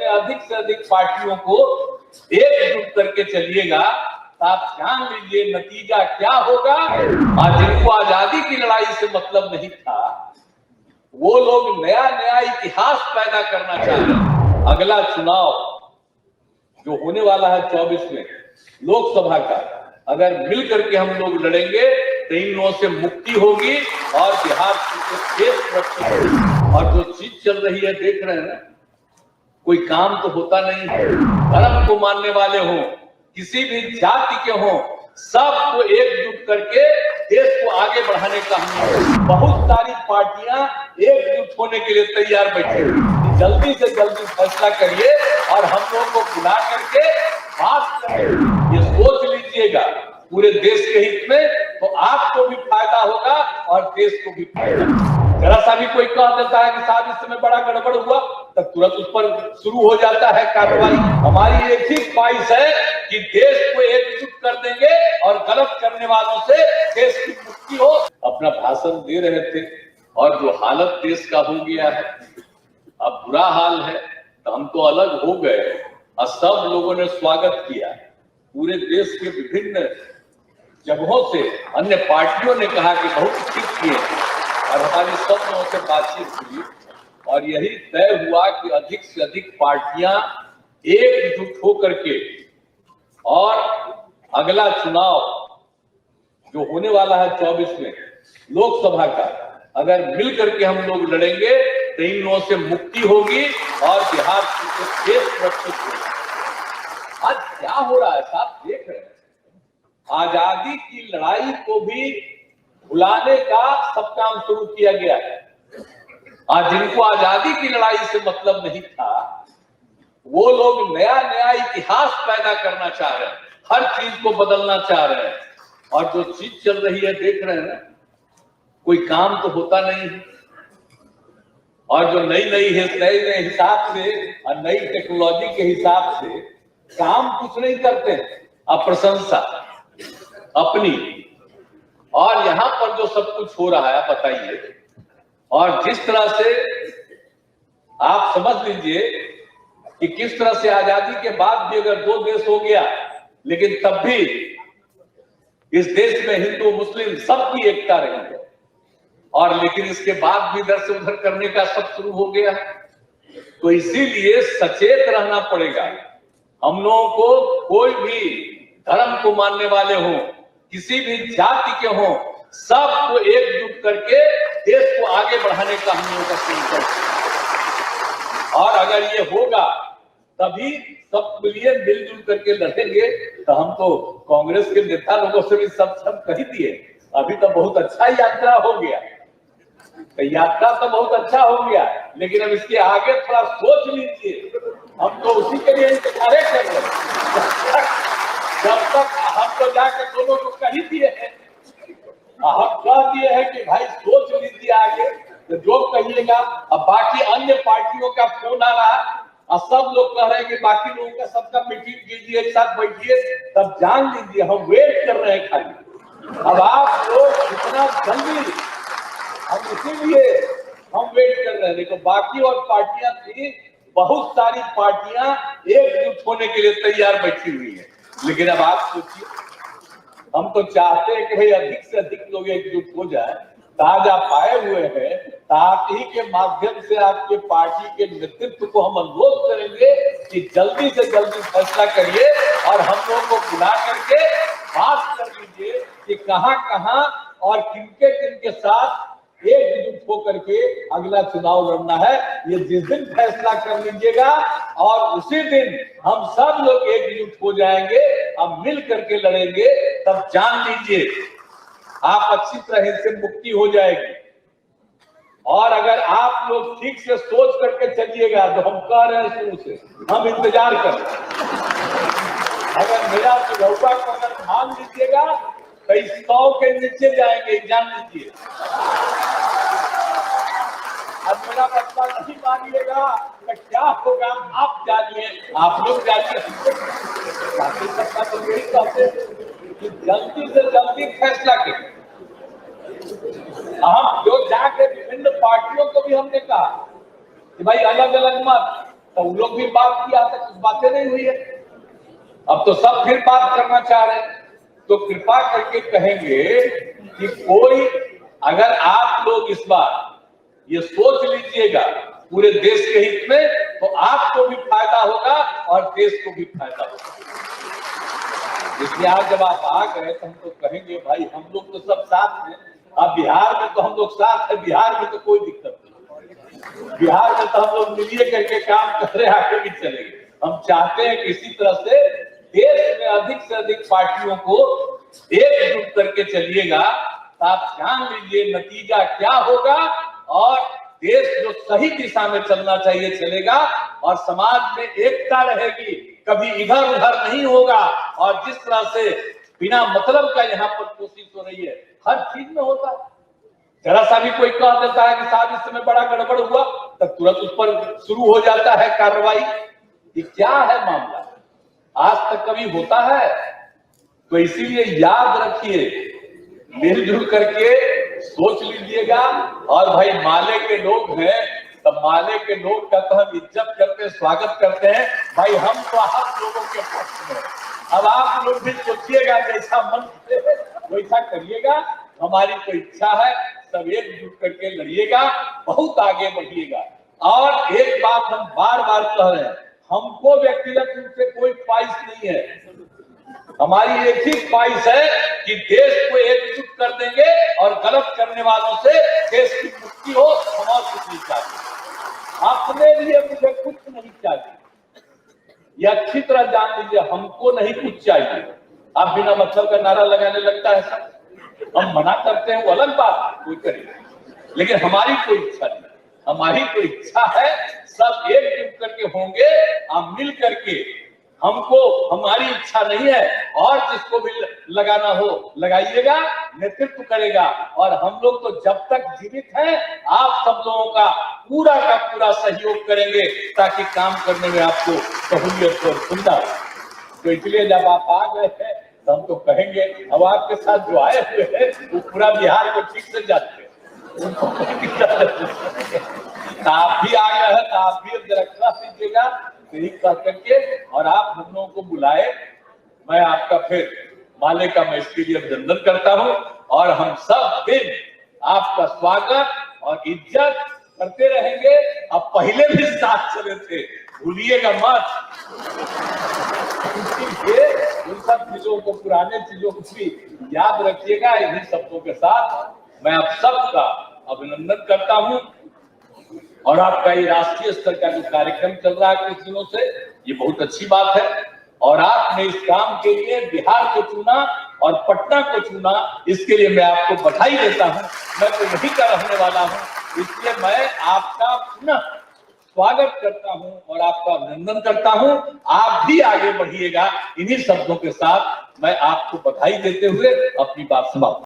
में अधिक से अधिक पार्टियों को एकजुट करके चलिएगा तो आप जान लीजिए नतीजा क्या होगा। और जिनको आजादी की लड़ाई से मतलब नहीं था वो लोग नया नया इतिहास पैदा करना चाह रहे हैं। अगला चुनाव जो होने वाला है 24 में लोकसभा का, अगर मिल करके हम लोग लड़ेंगे तो इन लोगों से मुक्ति होगी और बिहार देश सुरक्षित होगी। और जो चीज चल रही है देख रहे हैं ना, कोई काम तो होता नहीं है। धर्म को मानने वाले हों, किसी भी जाति के हों, सबको एकजुट करके देश को आगे बढ़ाने का हम बहुत सारी पार्टियां एकजुट होने के लिए तैयार बैठे। जल्दी से जल्दी फैसला करिए और हम लोगों को बुला करके बात करें। ये सोच लीजिएगा पूरे देश के हित में, तो आपको भी फायदा होगा और देश को भी फायदा। जरा सा भी कोई कह देता है कि साहब इस समय बड़ा गड़बड़ हुआ, तब तुरंत उस पर शुरू हो जाता है कार्रवाई। हमारी एक ही ख्वाहिश है कि देश को एकजुट कर देंगे और गलत करने वालों से देश की मुक्ति हो। अपना भाषण दे रहे थे और जो हालत देश का हो गया है, अब बुरा हाल है, तो हम तो अलग हो गए और सब लोगों ने स्वागत किया। पूरे देश के विभिन्न जगहों से अन्य पार्टियों ने कहा कि बहुत ठीक किए और हमारी सब लोगों से बातचीत हुई और यही तय हुआ कि अधिक से अधिक पार्टियां एकजुट होकर के और अगला चुनाव जो होने वाला है 24 में लोकसभा का, अगर मिल करके हम लोग लड़ेंगे तो इन लोगों से मुक्ति होगी और बिहार देश सुरक्षित होगी। आज क्या हो रहा है साहब देख रहे हैं, आजादी की लड़ाई को भी भुलाने का सब काम शुरू किया गया है। आज जिनको आजादी की लड़ाई से मतलब नहीं था वो लोग नया नया इतिहास पैदा करना चाह रहे हैं, हर चीज को बदलना चाह रहे हैं। और जो चीज चल रही है देख रहे हैं ना, कोई काम तो होता नहीं है। और जो नई नई हिसाब से और नई टेक्नोलॉजी के हिसाब से काम कुछ नहीं करते, अब प्रशंसा अपनी। और यहाँ पर जो सब कुछ हो रहा है बताइए, और जिस तरह से आप समझ लीजिए कि किस तरह से आजादी के बाद भी अगर दो देश हो गया, लेकिन तब भी इस देश में हिंदू मुस्लिम सबकी एकता रही है। और लेकिन इसके बाद भी इधर से उधर करने का सब शुरू हो गया। तो इसीलिए सचेत रहना पड़ेगा हम लोगों को। कोई भी धर्म को मानने वाले हों, किसी भी जाति के हों, सबको एकजुट करके देश को आगे बढ़ाने का हम लोगों का संकल्प है। और अगर ये होगा तभी सब मिलिए मिलजुल करके लड़ेंगे। तो हम तो कांग्रेस के नेता लोगों से भी सब कह दिए, अभी तो बहुत अच्छा यात्रा हो गया, तो यात्रा तो बहुत अच्छा हो गया, लेकिन अब इसके आगे थोड़ा सोच लीजिए। हम तो उसी के लिए इंतजार कर रहे हैं। जब तक हम तो जाकर दोनों को कह दिए हैं, हम कह दिए हैं कि भाई सोच लीजिए आगे, तो जो कहिएगा। अब बाकी अन्य पार्टियों का फोन आ रहा है और सब लोग कह रहे हैं कि बाकी लोगों का सबका मीटिंग कीजिए, एक साथ बैठिए, तब जान लीजिए हम वेट कर रहे हैं खाली। अब आप लोग इतना जल्दी, हम इसीलिए हम वेट कर रहे हैं। देखो बाकी और पार्टियां थी, बहुत सारी पार्टियां एकजुट होने के लिए तैयार बैठी हुई है। लेकिन अब आप सोचिए, हम तो चाहते हैं कि भाई अधिक से अधिक लोग एकजुट हो जाए। आज आप आए हुए हैं, तो आप ही के माध्यम से आपके पार्टी के नेतृत्व को हम अनुरोध करेंगे कि जल्दी से जल्दी फैसला करिए और हम लोगों को बुला करके बात कर लीजिए कि कहां और किनके साथ एकजुट होकर के अगला चुनाव लड़ना है। ये जिस दिन फैसला कर लीजिएगा और उसी दिन हम सब लोग एकजुट हो जाएंगे, हम मिल करके लड़ेंगे, तब जान लीजिए आप अच्छी तरह से मुक्ति हो जाएगी। और अगर आप लोग ठीक से सोच करके चलिएगा, तो हम कह रहे हैं शुरू से, हम इंतजार कर रहे हैं। अगर मेरा सुझाव को अगर मान लीजिएगा तो 100 के नीचे जाएंगे, जान लीजिए। अब मेरा बच्चा नहीं मानिएगा तो क्या होगा आप जानिए, आप लोग जानिए। बाकी सबका तो यही कहते हैं कि जल्दी से जल्दी फैसला करें। हम जो जाके विभिन्न पार्टियों को भी हमने कहा कि भाई अलग अलग मत, तो उन लोग भी बात किया था, कुछ बातें नहीं हुई है। अब तो सब फिर बात करना चाह रहे हैं। तो कृपा करके कहेंगे कि कोई, अगर आप लोग इस बार ये सोच लीजिएगा पूरे देश के हित में, तो आपको भी फायदा होगा और देश को भी फायदा होगा। इसलिए आज जब आप आ गए तो हम तो कहेंगे भाई हम लोग तो सब साथ हैं। अब बिहार में तो हम लोग साथ हैं, बिहार में तो कोई दिक्कत नहीं। बिहार में तो हम लोग मिलिए करके काम कर रहे, आगे भी चलेंगे। हम चाहते हैं कि इसी तरह से देश में अधिक से अधिक पार्टियों को एकजुट करके चलिएगा, तो आप जान लीजिए नतीजा क्या होगा और देश जो सही दिशा में चलना चाहिए चलेगा और समाज में एकता रहेगी, कभी इधर उधर नहीं होगा। और जिस तरह से बिना मतलब का यहाँ पर कोशिश हो रही है, हर चीज में होता है। जरा सा भी कोई कह देता है कि साहब इस समय बड़ा गड़बड़ हुआ, तब तुरंत उस पर शुरू हो जाता है कार्रवाई। ये क्या है मामला? आज तक कभी होता है? तो इसीलिए याद रखिए, मिलजुल करके सोच लीजिएगा। और भाई माले के लोग हैं, तो माले के लोग का तो हम इज्जत करते हैं, स्वागत करते हैं। भाई हम तो आप लोगों के पक्ष में। अब आप लोग भी सोचिएगा, जैसा मन करे वैसा करिएगा। हमारी तो इच्छा है सब एकजुट करके लड़िएगा, बहुत आगे बढ़िएगा। और एक बात हम बार बार कह रहे हैं, हमको व्यक्तिगत रूप से कोई ख्वाहिश नहीं है। हमारी एक ही ख्वाहिश है कि देश को एकजुट कर देंगे और गलत करने वालों से देश की मुक्ति हो। हम और कुछ नहीं चाहते, अपने लिए मुझे कुछ नहीं चाहिए। यह अच्छी तरह जान लीजिए, हमको नहीं कुछ चाहिए। आप बिना मतलब का नारा लगाने लगता है सब, हम मना करते हैं वो अलग बात, कोई करे, लेकिन हमारी कोई इच्छा नहीं। हमारी कोई इच्छा है सब एकजुट करके होंगे और मिल करके। हमको हमारी इच्छा नहीं है, और जिसको भी लगाना हो लगाइएगा, नेतृत्व करेगा। और हम लोग तो जब तक जीवित हैं आप सब लोगों का पूरा सहयोग करेंगे, ताकि काम करने में आपको सहूलियत और सुविधा हो। तो इसलिए जब आप आ गए हैं तो हम तो कहेंगे, अब आपके साथ जो आए हुए हैं वो पूरा बिहार को ठीक से जानते हैं। आप भी आ गए हैं तो आप भी जरा क्लास दीजिएगा, यही कह करके। और आप हम लोगों को बुलाए, मैं आपका फिर माले का मैं इसके लिए अभिनंदन करता हूं। और हम सब दिन आपका स्वागत और इज्जत करते रहेंगे। अब पहले भी साथ चले थे, भूलिएगा मत। उन सब चीजों को, पुराने चीजों को भी याद रखिएगा। इन्हीं शब्दों के साथ मैं आप सबका अभिनंदन करता हूं। और आपका ये राष्ट्रीय स्तर का जो कार्यक्रम चल रहा है कुछ दिनों से, ये बहुत अच्छी बात है। और आपने इस काम के लिए बिहार को चुना और पटना को चुना, इसके लिए मैं आपको बधाई देता हूं। मैं तो यही का रहने वाला हूं, इसलिए मैं आपका पुनः स्वागत करता हूं और आपका अभिनंदन करता हूं। आप भी आगे बढ़िएगा। इन्हीं शब्दों के साथ मैं आपको बधाई देते हुए अपनी बात समाप्त